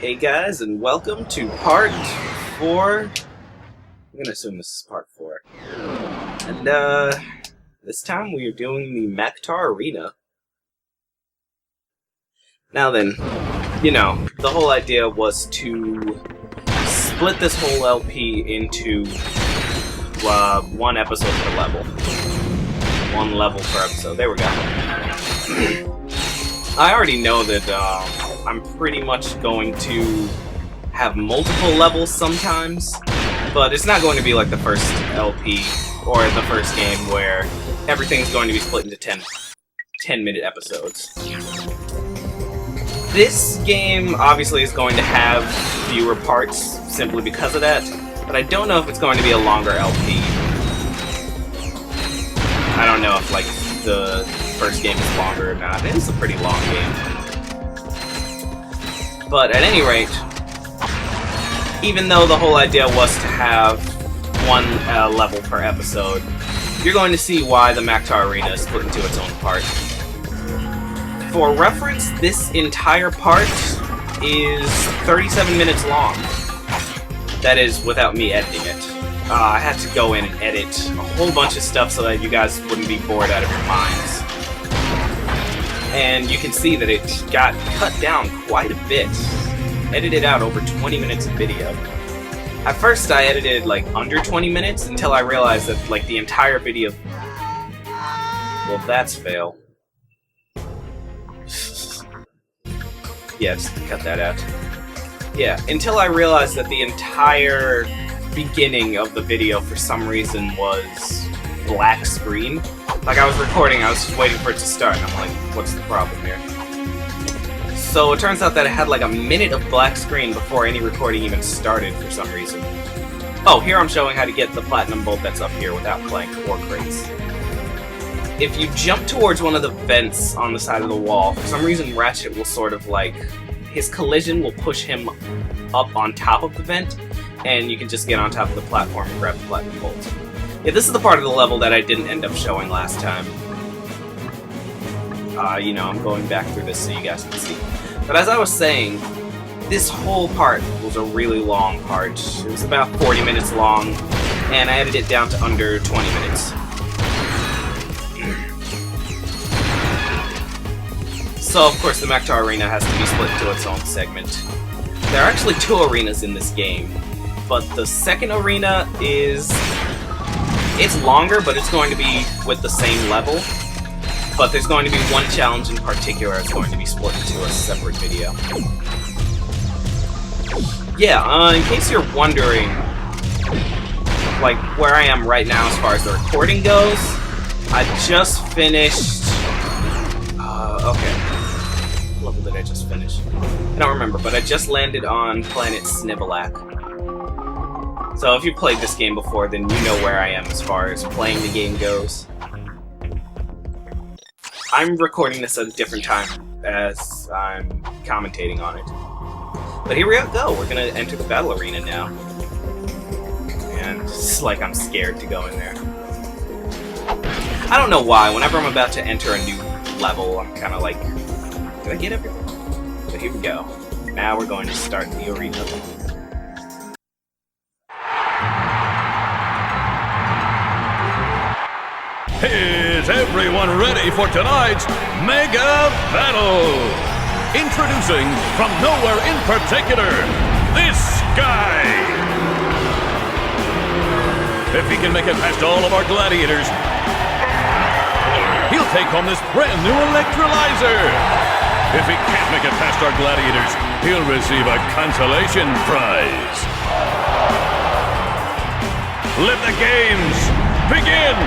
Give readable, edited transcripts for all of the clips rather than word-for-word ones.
Hey guys, and welcome to part 4. I'm gonna assume this is part 4. And this time we are doing the Maktar Arena. Now then, you know, the whole idea was to split this whole LP into one episode per level. One level per episode. There we go. I already know that I'm pretty much going to have multiple levels sometimes, but it's not going to be like the first LP or the first game where everything's going to be split into 10-minute episodes. This game obviously is going to have fewer parts simply because of that, but I don't know if it's going to be a longer LP. I don't know if like the first game is longer or not. It is a pretty long game. But at any rate, even though the whole idea was to have one level per episode, you're going to see why the Maktar Arena is split into its own part. For reference, this entire part is 37 minutes long. That is without me editing it. I had to go in and edit a whole bunch of stuff so that you guys wouldn't be bored out of your minds. And you can see that it got cut down quite a bit. Edited out over 20 minutes of video. At first I edited like under 20 minutes until I realized that like the entire video... Well, that's fail. Yeah, just cut that out. Yeah, until I realized that the entire beginning of the video for some reason was black screen. Like I was recording, I was just waiting for it to start, and I'm like, what's the problem here? So it turns out that it had like a minute of black screen before any recording even started for some reason. Oh, here I'm showing how to get the platinum bolt that's up here without Clank or crates. If you jump towards one of the vents on the side of the wall, for some reason Ratchet will sort of like... his collision will push him up on top of the vent, and you can just get on top of the platform and grab the platinum bolt. Yeah, this is the part of the level that I didn't end up showing last time. You know, I'm going back through this so you guys can see. But as I was saying, this whole part was a really long part. It was about 40 minutes long, and I edited it down to under 20 minutes. So, of course, the Maktar Arena has to be split into its own segment. There are actually 2 arenas in this game, but the second arena is... it's longer, but it's going to be with the same level. But there's going to be one challenge in particular that's going to be split into a separate video. Yeah, in case you're wondering, like, where I am right now as far as the recording goes, I just finished... okay. What level did I just finish? I don't remember, but I just landed on Planet Endako. So if you've played this game before, then you know where I am as far as playing the game goes. I'm recording this at a different time as I'm commentating on it. But here we go, we're gonna enter the battle arena now. And it's like I'm scared to go in there. I don't know why, whenever I'm about to enter a new level, I'm kinda like, did I get everything? But here we go. Now we're going to start the arena. Is everyone ready for tonight's Mega Battle? Introducing from nowhere in particular, this guy! If he can make it past all of our gladiators, he'll take home this brand new Electrolyzer! If he can't make it past our gladiators, he'll receive a consolation prize. Let the games begin!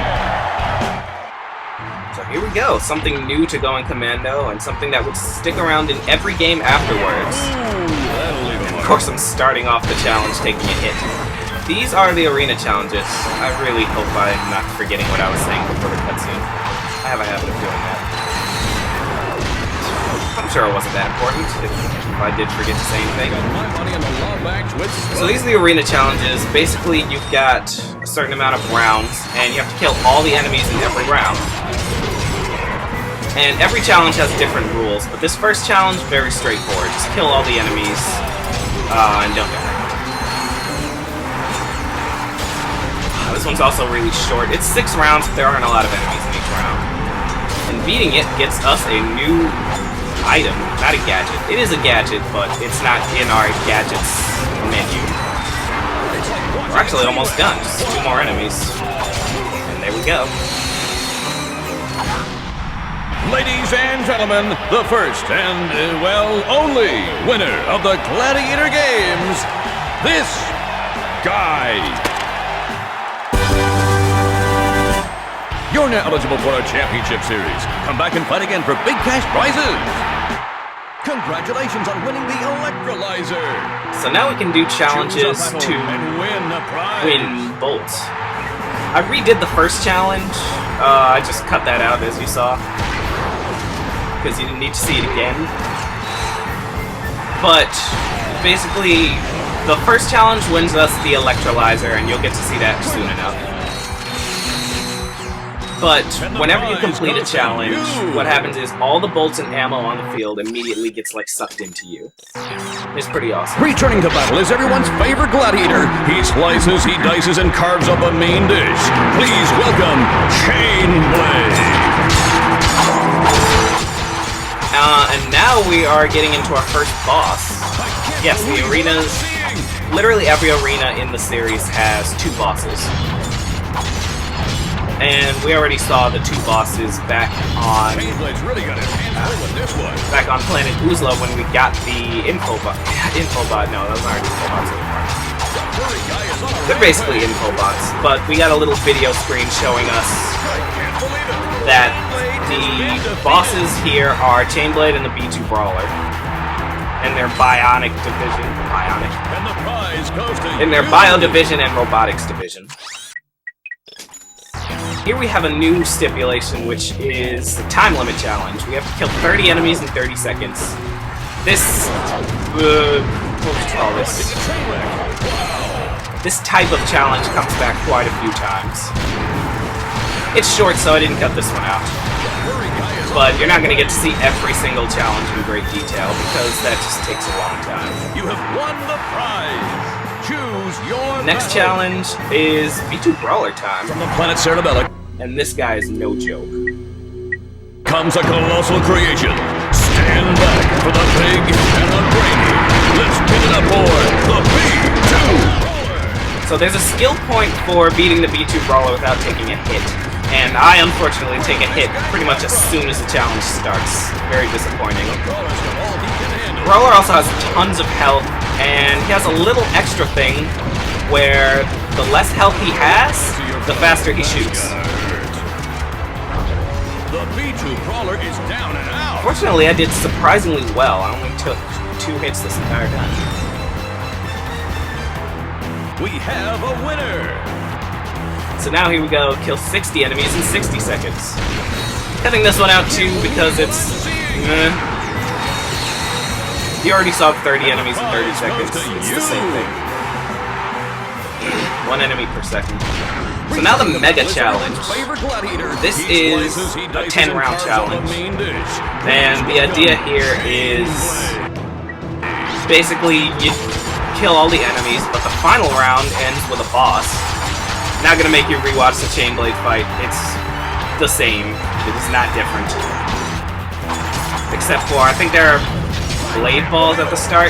So here we go, something new to go in Commando, and something that would stick around in every game afterwards. And of course I'm starting off the challenge taking a hit. These are the arena challenges. I really hope I'm not forgetting what I was saying before the cutscene. I have a habit of doing that. I'm sure it wasn't that important if I did forget to say anything. So these are the arena challenges. Basically, you've got a certain amount of rounds, and you have to kill all the enemies in every round. And every challenge has different rules, but this first challenge, very straightforward. Just kill all the enemies, And don't die. This one's also really short. It's 6 rounds, but there aren't a lot of enemies in each round. And beating it gets us a new item, not a gadget. It is a gadget, but it's not in our gadgets menu. We're actually almost done. Just 2 more enemies. And there we go. Ladies and gentlemen, the first and, well, only winner of the Gladiator Games, this guy. You're now eligible for our championship series. Come back and fight again for big cash prizes. Congratulations on winning the Electrolyzer. So now we can do challenges to win bolts. I redid the first challenge. I just cut that out, as you saw, because you didn't need to see it again. But basically, the first challenge wins us the Electrolyzer, and you'll get to see that soon enough. But whenever you complete a challenge, what happens is all the bolts and ammo on the field immediately gets like sucked into you. It's pretty awesome. Returning to battle is everyone's favorite gladiator. He slices, he dices, and carves up a main dish. Please welcome CHAINBLADE. And now we are getting into our first boss. Yes, the arenas, literally every arena in the series has 2 bosses. And we already saw the 2 bosses back on back on Planet Endako when we got the infobot. No, those aren't infobots anymore. They're basically infobots, but we got a little video screen showing us that the bosses here are CHAINBLADE and the B2 Brawler. And their bionic division. In their bio division and robotics division. Here we have a new stipulation, which is the time limit challenge. We have to kill 30 enemies in 30 seconds. This, what would you call this? This type of challenge comes back quite a few times. It's short, so I didn't cut this one out. But you're not going to get to see every single challenge in great detail, because that just takes a long time. You have won the prize. Choose your next challenge is B2 Brawler time. From the planet Cerebellic. And this guy is no joke. Comes a colossal creation. Stand back for the big and the brainy. Let's give it up for the B2 Brawler. So there's a skill point for beating the B2 Brawler without taking a hit. And I unfortunately take a hit pretty much as soon as the challenge starts. Very disappointing. Brawler also has tons of health, and he has a little extra thing where the less health he has, the faster he shoots. The B2 Brawler is down and out. Fortunately, I did surprisingly well. I only took 2 hits this entire time. We have a winner. So now here we go, kill 60 enemies in 60 seconds. Cutting this one out too because it's... You already saw 30 enemies in 30 seconds. It's the same thing. 1 enemy per second. So now the Mega Challenge. This is a 10-round challenge. And the idea here is... basically, you kill all the enemies, but the final round ends with a boss. Not gonna make you rewatch the CHAINBLADE fight. It's the same. It is not different. Except for, I think there are blade balls at the start.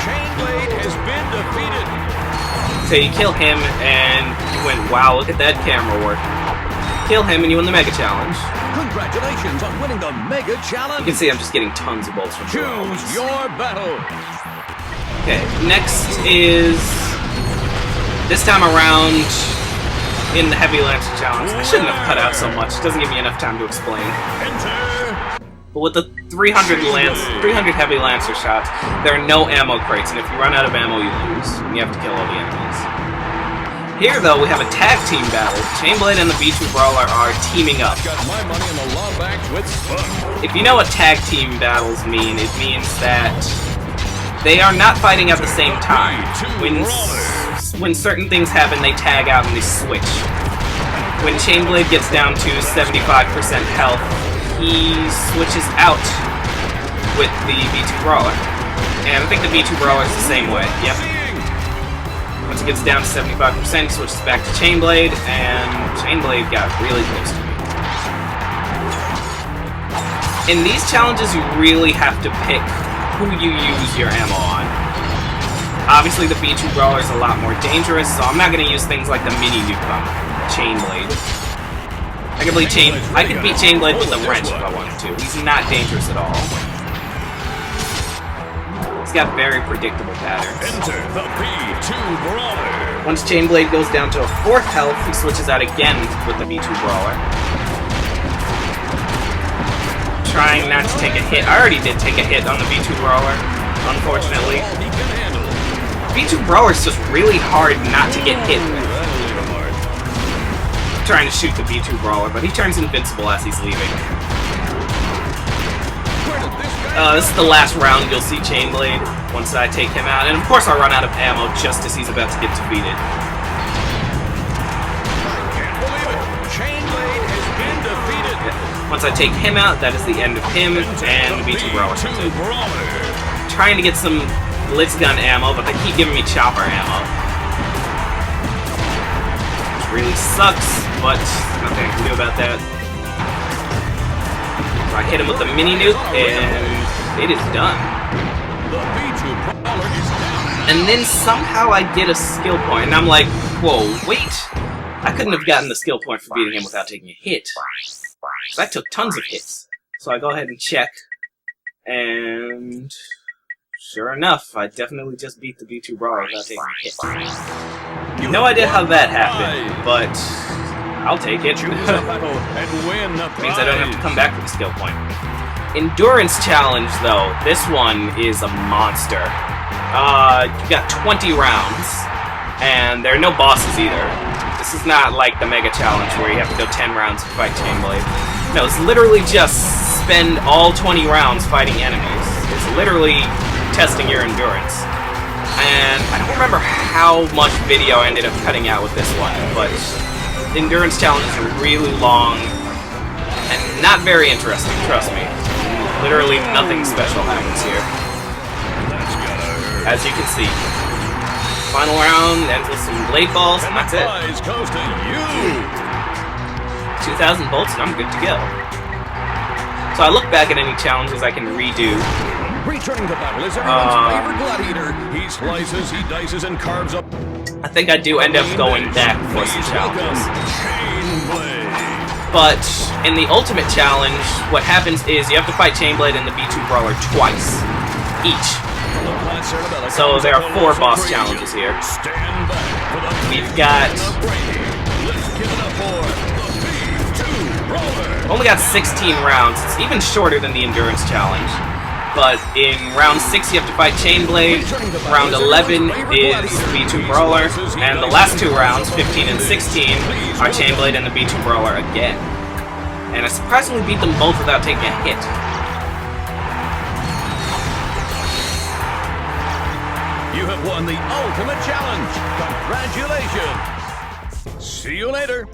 So you kill him and you win. Wow, look at that camera work. Kill him and you win the Mega Challenge. Congratulations on winning the Mega Challenge. You can see I'm just getting tons of bolts from Choose your battle. Okay, next is this time around in the Heavy Lancer Challenge. I shouldn't have cut out so much. It doesn't give me enough time to explain. But with the 300 Heavy Lancer shots, there are no ammo crates, and if you run out of ammo, you lose. And you have to kill all the enemies. Here, though, we have a tag team battle. CHAINBLADE and the B2 Brawler are teaming up. If you know what tag team battles mean, it means that they are not fighting at the same time. When certain things happen, they tag out and they switch. When CHAINBLADE gets down to 75% health, he switches out with the B2 Brawler. And I think the B2 Brawler is the same way. Yep. Once it gets down to 75%, switches back to CHAINBLADE, and CHAINBLADE got really close to me. In these challenges, you really have to pick who you use your ammo on. Obviously, the B2 Brawler is a lot more dangerous, so I'm not going to use things like the mini nuke on CHAINBLADE. I could beat CHAINBLADE with a wrench if I wanted to. He's not dangerous at all. He's got very predictable patterns. Enter the B2 Brawler. Once CHAINBLADE goes down to a 4th health, he switches out again with the B2 Brawler. Trying not to take a hit. I already did take a hit on the B2 Brawler, unfortunately. B2 Brawler is just really hard not to get hit with. I'm trying to shoot the B2 Brawler, but he turns invincible as he's leaving. This is the last round you'll see CHAINBLADE once I take him out, and of course I run out of ammo just as he's about to get defeated. Once I take him out, that is the end of him, and the B2 Brawler comes in. Trying to get some Blitz gun ammo, but they keep giving me chopper ammo. Which really sucks, but nothing I can do about that. So I hit him with the mini nuke, and it is done. And then somehow I get a skill point, and I'm like, whoa, wait! I couldn't have gotten the skill point for beating him without taking a hit. So I took tons of hits. So I go ahead and check, and sure enough, I definitely just beat the B2 Brawler without taking a hit. No idea how that happened, but I'll take it. Means I don't have to come back for the skill point. Endurance challenge, though, this one is a monster. You got 20 rounds, and there are no bosses either. This is not like the Mega Challenge where you have to go 10 rounds to fight CHAINBLADE. No, it's literally just spend all 20 rounds fighting enemies. It's literally testing your endurance. And I don't remember how much video I ended up cutting out with this one, but the endurance challenges are really long and not very interesting, trust me. Literally nothing special happens here. As you can see. Final round ends with some blade balls, and that's it. 2,000 bolts, and I'm good to go. So I look back at any challenges I can redo. Returning to battle is everyone's favorite gladiator. He slices, he dices, and carves up. I think I do end up going back for some challenges. But in the ultimate challenge, what happens is you have to fight CHAINBLADE and the B2 Brawler twice, each. So there are 4 boss challenges here. We've got... only got 16 rounds. It's even shorter than the endurance challenge. But in round 6 you have to fight CHAINBLADE, round 11 is B2 Brawler, and the last 2 rounds, 15 and 16, are CHAINBLADE and the B2 Brawler again. And I surprisingly beat them both without taking a hit. You have won the ultimate challenge! Congratulations! See you later!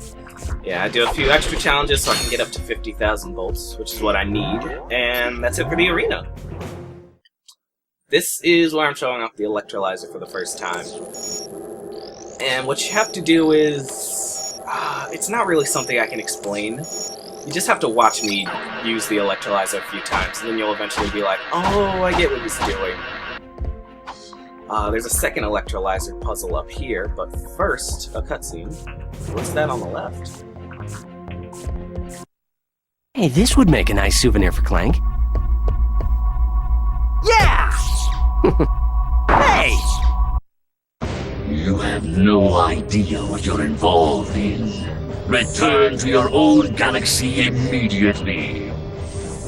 Yeah, I do a few extra challenges so I can get up to 50,000 volts, which is what I need, and that's it for the arena. This is where I'm showing off the Electrolyzer for the first time. And what you have to do is... it's not really something I can explain. You just have to watch me use the Electrolyzer a few times, and then you'll eventually be like, oh, I get what he's doing. There's a second Electrolyzer puzzle up here, but first, a cutscene. What's that on the left? Hey, this would make a nice souvenir for Clank. Yeah! Hey! You have no idea what you're involved in. Return to your own galaxy immediately,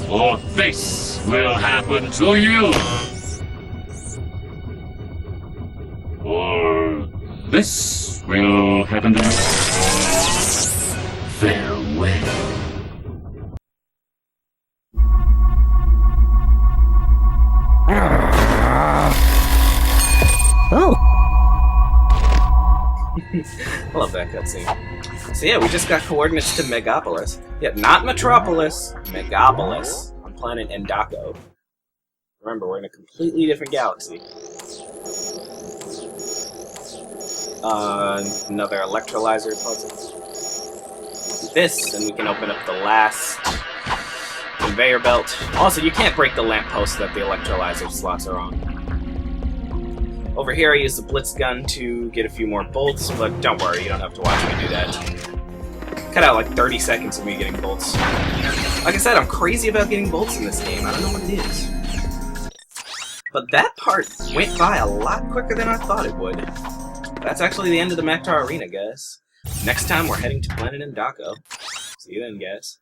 or this will happen to you! Or this will happen to you. Farewell. Oh! I love that cutscene. So yeah, we just got coordinates to Megapolis. Yeah, not Metropolis, Megapolis on Planet Endako. Remember, we're in a completely different galaxy. Another electrolyzer puzzle. Do this, and we can open up the last conveyor belt. Also, you can't break the lamppost that the electrolyzer slots are on. Over here, I use the blitz gun to get a few more bolts, but don't worry, you don't have to watch me do that. Cut out like 30 seconds of me getting bolts. Like I said, I'm crazy about getting bolts in this game. I don't know what it is. But that part went by a lot quicker than I thought it would. That's actually the end of the Maktar Arena, guys. Next time, we're heading to Planet Endako. See you then, guys.